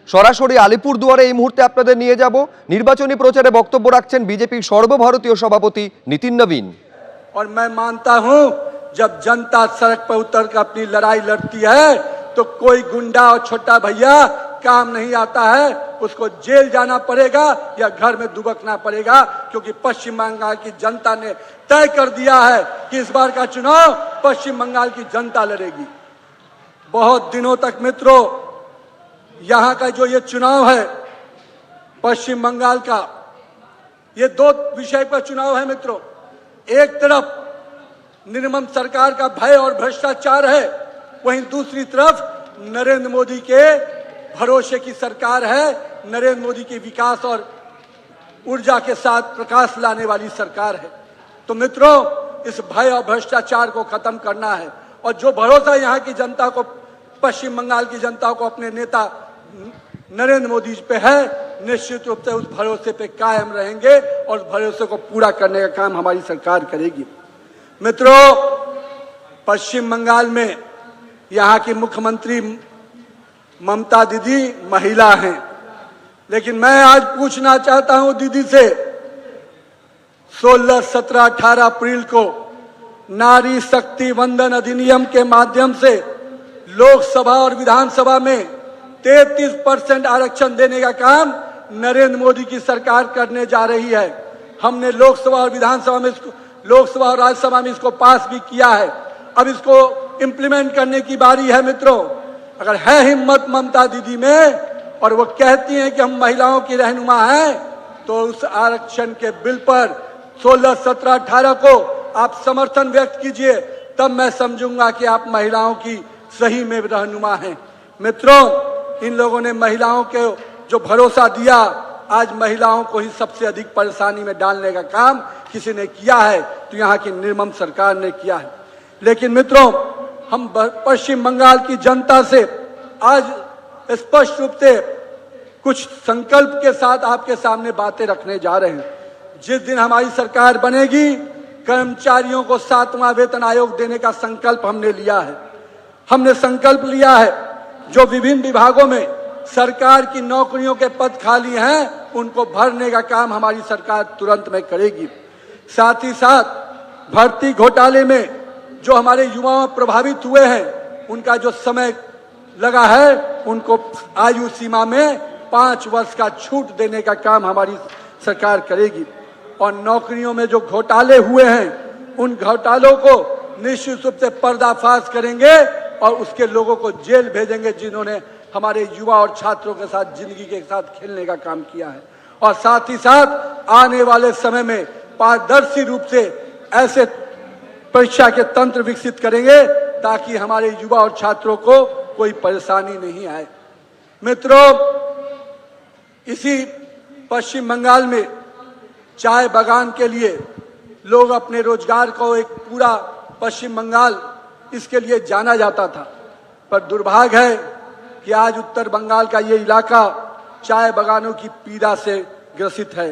সরাসরি আলিপুরদুয়ারে এই মুহূর্তে আপনাদের নিয়ে যাব। নির্বাচনী প্রচারে বক্তব্য রাখছেন বিজেপির সর্বভারতীয় সভাপতি নীতিন নবীন। और मैं मानता हूं जब जनता सड़क पर उतर कर अपनी लड़ाई लड़ती है तो कोई गुंडा और छोटा भैया काम नहीं आता है, उसको जेल जाना पड़ेगा या घर में दुबकना पड़ेगा, क्योंकि पश्चिम बंगाल की जनता ने तय कर दिया है कि इस बार का चुनाव पश्चिम बंगाल की जनता लड़ेगी। बहुत दिनों तक मित्रों यहां का जो ये चुनाव है पश्चिम बंगाल का, ये दो विषय पर चुनाव है मित्रों। एक तरफ निर्मम सरकार का भय और भ्रष्टाचार है, वहीं दूसरी तरफ नरेंद्र मोदी के भरोसे की सरकार है, नरेंद्र मोदी के विकास और ऊर्जा के साथ प्रकाश लाने वाली सरकार है। तो मित्रों इस भय और भ्रष्टाचार को खत्म करना है, और जो भरोसा यहाँ की जनता को, पश्चिम बंगाल की जनता को अपने नेता नरेंद्र मोदी पे है, निश्चित रूप से उस भरोसे पे कायम रहेंगे और भरोसे को पूरा करने का काम हमारी सरकार करेगी। मित्रों पश्चिम बंगाल में यहाँ की मुख्यमंत्री ममता दीदी महिला हैं, लेकिन मैं आज पूछना चाहता हूं दीदी से, 16, 17, 18 अप्रैल को नारी शक्ति वंदन अधिनियम के माध्यम से लोकसभा और विधानसभा में 33% आरक्षण देने का काम नरेंद्र मोदी की सरकार करने जा रही है। हमने लोकसभा और विधानसभा में लोकसभा और राज्यसभा में इसको पास भी किया है, अब इसको इंप्लीमेंट करने की बारी है। मित्रों अगर है हिम्मत ममता दीदी में और वो कहती हैं कि हम महिलाओं की रहनुमा हैं, तो उस आरक्षण के बिल पर 16, 17, 18 को आप समर्थन व्यक्त कीजिए, तब मैं समझूंगा कि आप महिलाओं की सही में रहनुमा हैं। मित्रों इन लोगों ने महिलाओं के जो भरोसा दिया, आज महिलाओं को ही सबसे अधिक परेशानी में डालने का काम किसी ने किया है, तो यहाँ की निर्मम सरकार ने किया है। लेकिन मित्रों हम पश्चिम बंगाल की जनता से आज स्पष्ट रूप से कुछ संकल्प के साथ आपके सामने बातें रखने जा रहे हैं। जिस दिन हमारी सरकार बनेगी, कर्मचारियों को 7वां वेतन आयोग देने का संकल्प हमने लिया है। हमने संकल्प लिया है जो विभिन्न विभागों में सरकार की नौकरियों के पद खाली हैं, उनको भरने का काम हमारी सरकार तुरंत में करेगी। साथ ही साथ भर्ती घोटाले में जो हमारे युवा प्रभावित हुए हैं, उनका जो समय लगा है, उनको आयु सीमा में 5 वर्ष का छूट देने का काम हमारी सरकार करेगी। और नौकरियों में जो घोटाले हुए हैं, उन घोटालों को निश्चित रूप से पर्दाफाश करेंगे और उसके लोगों को जेल भेजेंगे जिन्होंने हमारे युवा और छात्रों के साथ जिंदगी के साथ खेलने का काम किया है। और साथ ही साथ आने वाले समय में पारदर्शी रूप से ऐसे परीक्षा के तंत्र विकसित करेंगे ताकि हमारे युवा और छात्रों को कोई परेशानी नहीं आए। मित्रों इसी पश्चिम बंगाल में चाय बागान के लिए लोग अपने रोजगार को, एक पूरा पश्चिम बंगाल इसके लिए जाना जाता था, पर दुर्भाग्य है कि आज उत्तर बंगाल का ये इलाका चाय बागानों की पीड़ा से ग्रसित है।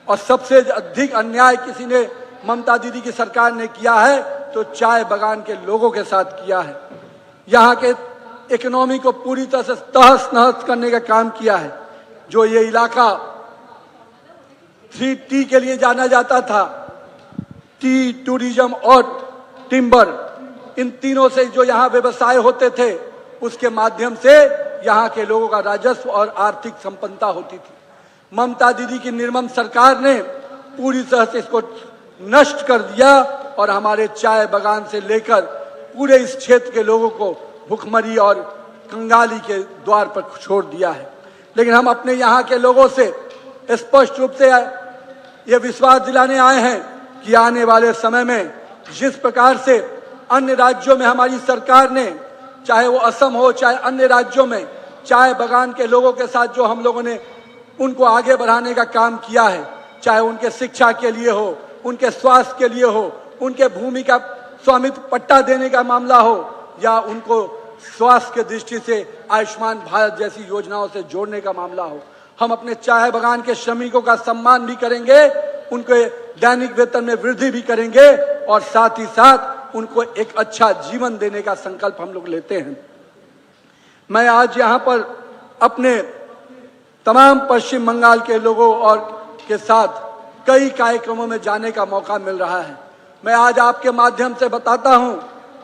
और सबसे अधिक अन्याय किसी ने ममता दीदी की सरकार ने किया है तो चाय बागान के लोगों के साथ किया है। यहाँ के इकोनॉमी को पूरी तरह से तहस नहस करने का काम किया है। जो ये इलाका 3T के लिए जाना जाता था, टी, टूरिज्म और टिम्बर, इन तीनों से जो यहाँ व्यवसाय होते थे, उसके माध्यम से यहाँ के लोगों का राजस्व और आर्थिक संपन्नता होती थी। ममता दीदी की निर्मम सरकार ने पूरी तरह से इसको नष्ट कर दिया और हमारे चाय बागान से लेकर पूरे इस क्षेत्र के लोगों को भुखमरी और कंगाली के द्वार पर छोड़ दिया है। लेकिन हम अपने यहाँ के लोगों से स्पष्ट रूप से ये विश्वास दिलाने आए हैं कि आने वाले समय में जिस प्रकार से अन्य राज्यों में हमारी सरकार ने, चाहे वो असम हो चाहे अन्य राज्यों में, चाय बागान के लोगों के साथ जो हम लोगों ने उनको आगे बढ़ाने का काम किया है, चाहे उनके शिक्षा के लिए हो, उनके स्वास्थ्य के लिए हो, उनके भूमि का स्वामित्व पट्टा देने का मामला हो, या उनको स्वास्थ्य की दृष्टि से आयुष्मान भारत जैसी योजनाओं से जोड़ने का मामला हो, हम अपने चाय बागान के श्रमिकों का सम्मान भी करेंगे, उनके दैनिक वेतन में वृद्धि भी करेंगे और साथ ही साथ उनको एक अच्छा जीवन देने का संकल्प हम लोग लेते हैं। मैं आज यहाँ पर अपने तमाम पश्चिम बंगाल के लोगों और के साथ कई कार्यक्रमों में जाने का मौका मिल रहा है। मैं आज आपके माध्यम से बताता हूं,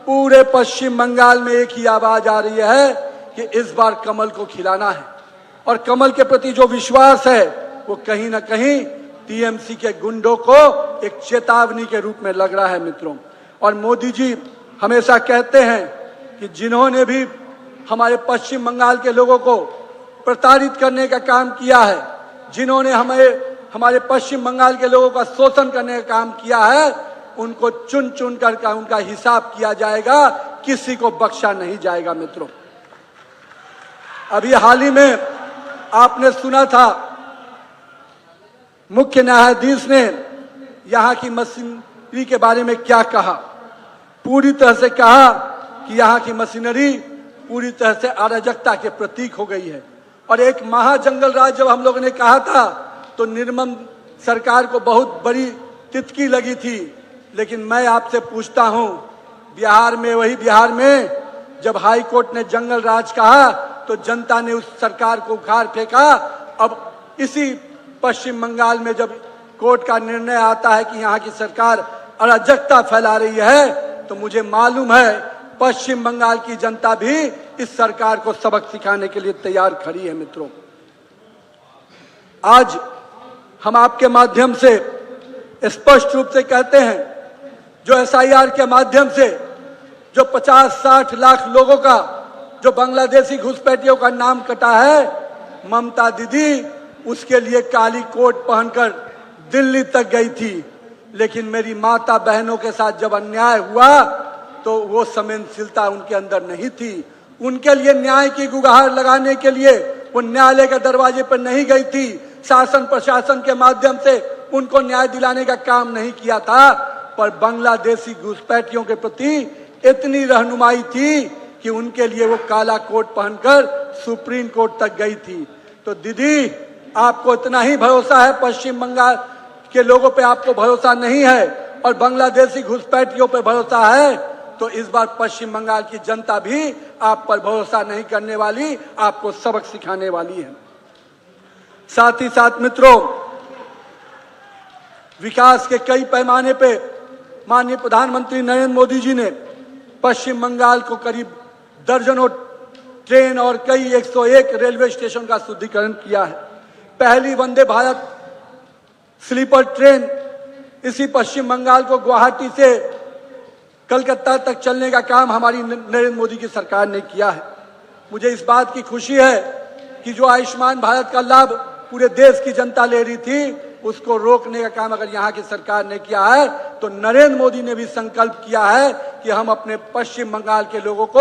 पूरे पश्चिम बंगाल में एक ही आवाज आ रही है कि इस बार कमल को खिलाना है। और कमल के प्रति जो विश्वास है वो कहीं ना कहीं टीएमसी के गुंडों को एक चेतावनी के रूप में लग रहा है मित्रों। और मोदी जी हमेशा कहते हैं कि जिन्होंने भी हमारे पश्चिम बंगाल के लोगों को प्रताड़ित करने का काम किया है, जिन्होंने हमारे पश्चिम बंगाल के लोगों का शोषण करने का काम किया है, उनको चुन चुन कर उनका हिसाब किया जाएगा, किसी को बख्शा नहीं जाएगा मित्रों। अभी हाल ही में आपने सुना था मुख्य न्यायाधीश ने यहां की मशीनरी के बारे में क्या कहा। पूरी तरह से कहा कि यहां की मशीनरी पूरी तरह से अराजकता के प्रतीक हो गई है। और एक महाजंगल राज जब हम लोगों ने कहा था तो निर्मम सरकार को बहुत बड़ी तितकी लगी थी। लेकिन मैं आपसे पूछता हूं, बिहार में जब हाई कोर्ट ने जंगल राज कहा तो जनता ने उस सरकार को उखाड़ फेंका। अब इसी पश्चिम बंगाल में जब कोर्ट का निर्णय आता है कि यहाँ की सरकार अराजकता फैला रही है, तो मुझे मालूम है पश्चिम बंगाल की जनता भी इस सरकार को सबक सिखाने के लिए तैयार खड़ी है मित्रों। आज हम आपके माध्यम से स्पष्ट रूप से कहते हैं, जो एसआईआर के माध्यम से जो 50-60 लाख लोगों का जो बांग्लादेशी घुसपैठियों का नाम कटा है, ममता दीदी उसके लिए काली कोट पहनकर दिल्ली तक गई थी। लेकिन मेरी माता बहनों के साथ जब अन्याय हुआ तो वो संवेदनशीलता उनके अंदर नहीं थी। उनके लिए न्याय की गुहार लगाने के लिए वो न्यायालय के दरवाजे पर नहीं गई थी। शासन प्रशासन के माध्यम से उनको न्याय दिलाने का काम नहीं किया था। पर बांग्लादेशी घुसपैठियों के प्रति इतनी रहनुमाई थी कि उनके लिए वो काला कोट पहनकर सुप्रीम कोर्ट तक गई थी। तो दीदी, आपको इतना ही भरोसा है, पश्चिम बंगाल के लोगों पे आपको भरोसा नहीं है और बांग्लादेशी घुसपैठियों पे भरोसा है, तो इस बार पश्चिम बंगाल की जनता भी आप पर भरोसा नहीं करने वाली, आपको सबक सिखाने वाली है। साथ ही साथ मित्रों, विकास के कई पैमाने पे माननीय प्रधानमंत्री नरेंद्र मोदी जी ने पश्चिम बंगाल को करीब दर्जनों ट्रेन और कई 101 रेलवे स्टेशन का शुद्धिकरण किया है। पहली वंदे भारत स्लीपर ट्रेन इसी पश्चिम बंगाल को गुवाहाटी से कलकत्ता तक चलने का काम हमारी नरेंद्र मोदी की सरकार ने किया है। मुझे इस बात की खुशी है कि जो आयुष्मान भारत का लाभ पूरे देश की जनता ले रही थी, उसको रोकने का काम अगर यहाँ की सरकार ने किया है, तो नरेंद्र मोदी ने भी संकल्प किया है कि हम अपने पश्चिम बंगाल के लोगों को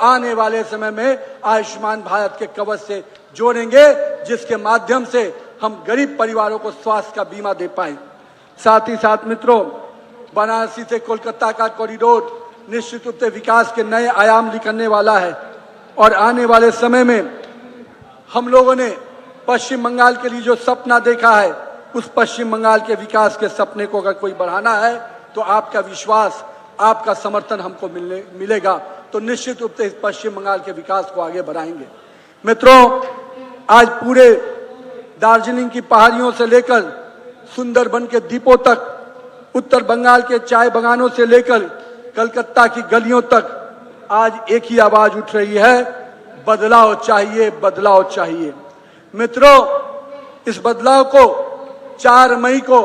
आने वाले समय में आयुष्मान भारत के कवच से जोड़ेंगे, जिसके माध्यम से हम गरीब परिवारों को स्वास्थ्य का बीमा दे पाए। साथ ही साथ मित्रों, वाराणसी से कोलकाता का कॉरिडोर निश्चित रूप से विकास के नए आयाम निकलने वाला है। और आने वाले समय में हम लोगों ने पश्चिम बंगाल के लिए जो सपना देखा है, उस पश्चिम बंगाल के विकास के सपने को अगर कोई बढ़ाना है तो आपका विश्वास, आपका समर्थन हमको मिलेगा, तो निश्चित रूप से इस पश्चिम बंगाल के विकास को आगे बढ़ाएंगे। मित्रों, आज पूरे दार्जिलिंग की पहाड़ियों से लेकर सुंदरबन के द्वीपों तक, उत्तर बंगाल के चाय बागानों से लेकर कलकत्ता की गलियों तक आज एक ही आवाज उठ रही है, बदलाव चाहिए, बदलाव चाहिए। मित्रों, इस बदलाव को 4 मई को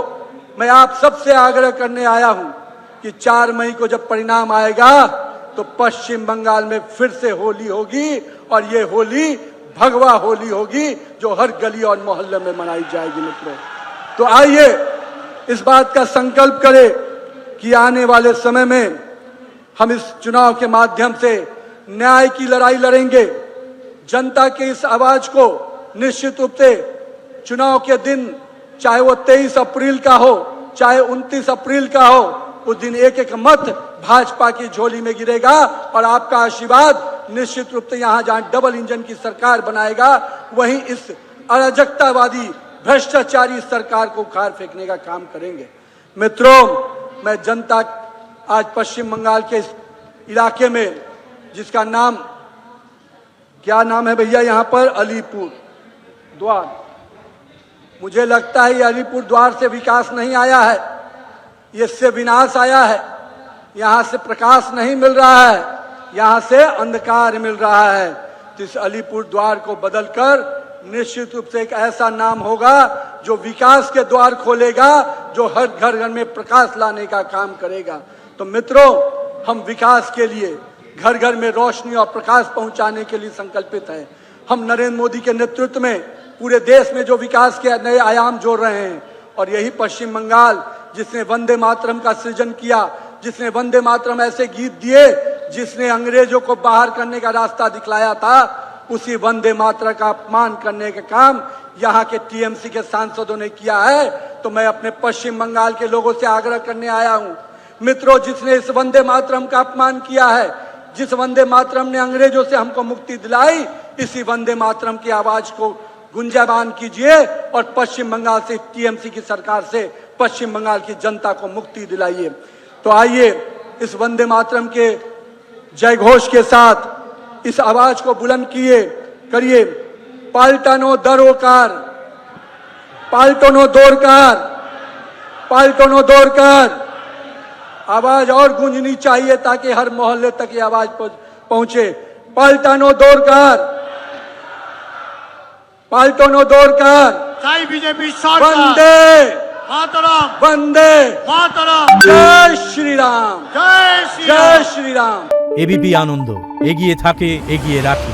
मैं आप सबसे आग्रह करने आया हूं कि 4 मई को जब परिणाम आएगा तो पश्चिम बंगाल में फिर से होली होगी, और ये होली भगवा होली होगी जो हर गली और मोहल्ले में मनाई जाएगी। मित्रों, तो आइए इस बात का संकल्प करें कि आने वाले समय में हम इस चुनाव के माध्यम से न्याय की लड़ाई लड़ेंगे। जनता के इस आवाज को निश्चित रूप से चुनाव के दिन, चाहे वो 23 अप्रैल का हो, चाहे 29 अप्रैल का हो, उस दिन एक एक मत भाजपा की झोली में गिरेगा। और आपका आशीर्वाद निश्चित रूप से यहाँ जहाँ डबल इंजन की सरकार बनाएगा, वहीं इस अराजकतावादी भ्रष्टाचारी सरकार को उखाड़ फेंकने का काम करेंगे। मित्रों, मैं जनता, आज पश्चिम बंगाल के इस इलाके में, जिसका नाम, क्या नाम है भैया यहाँ पर, अलीपुर, द्वार। मुझे लगता है ये अलीपुर द्वार से विकास नहीं आया है, इससे विनाश आया है। यहां से प्रकाश नहीं मिल रहा है, यहां से अंधकार मिल रहा है। तो इस अलीपुर द्वार को बदलकर निश्चित रूप से एक ऐसा नाम होगा जो विकास के द्वार खोलेगा, जो हर घर घर में प्रकाश लाने का काम करेगा। तो मित्रों, हम विकास के लिए, घर घर में रोशनी और प्रकाश पहुंचाने के लिए संकल्पित हैं। हम नरेंद्र मोदी के नेतृत्व में पूरे देश में जो विकास के नए आयाम जोड़ रहे हैं, और यही पश्चिम बंगाल जिसने वंदे मातरम का सृजन किया, जिसने वंदे मातरम ऐसे गीत दिए जिसने अंग्रेजों को बाहर करने का रास्ता दिखलाया था, उसी वंदे मातरम का अपमान करने का काम यहाँ के टीएमसी के सांसदों ने किया है। तो मैं अपने पश्चिम बंगाल के लोगों से आग्रह करने आया हूँ, मित्रों, जिसने इस वंदे मातरम का अपमान किया है, जिस वंदे मातरम ने अंग्रेजों से हमको मुक्ति दिलाई, इसी वंदे मातरम की आवाज को गुंजायमान कीजिए और पश्चिम बंगाल से, टीएमसी की सरकार से पश्चिम बंगाल की जनता को मुक्ति दिलाइए। तो आइए इस वंदे मातरम के जय घोष के साथ इस आवाज को बुलंद करिए। पाल्टानो दरोकार, पाल्टानो दोरकार, पाल्टानो दोरकार। आवाज और गूंजनी चाहिए ताकि हर मोहल्ले तक ये आवाज पहुंचे। पाल्टानो दोरकार, पाल्टानो दोरकार। जय बीजेपी सरकार। वंदे मातरम, वंदे मातरम। जय श्री राम, जय श्री जय राम। श्री राम। এবিপি আনন্দ, এগিয়ে থাকে, এগিয়ে রাখে।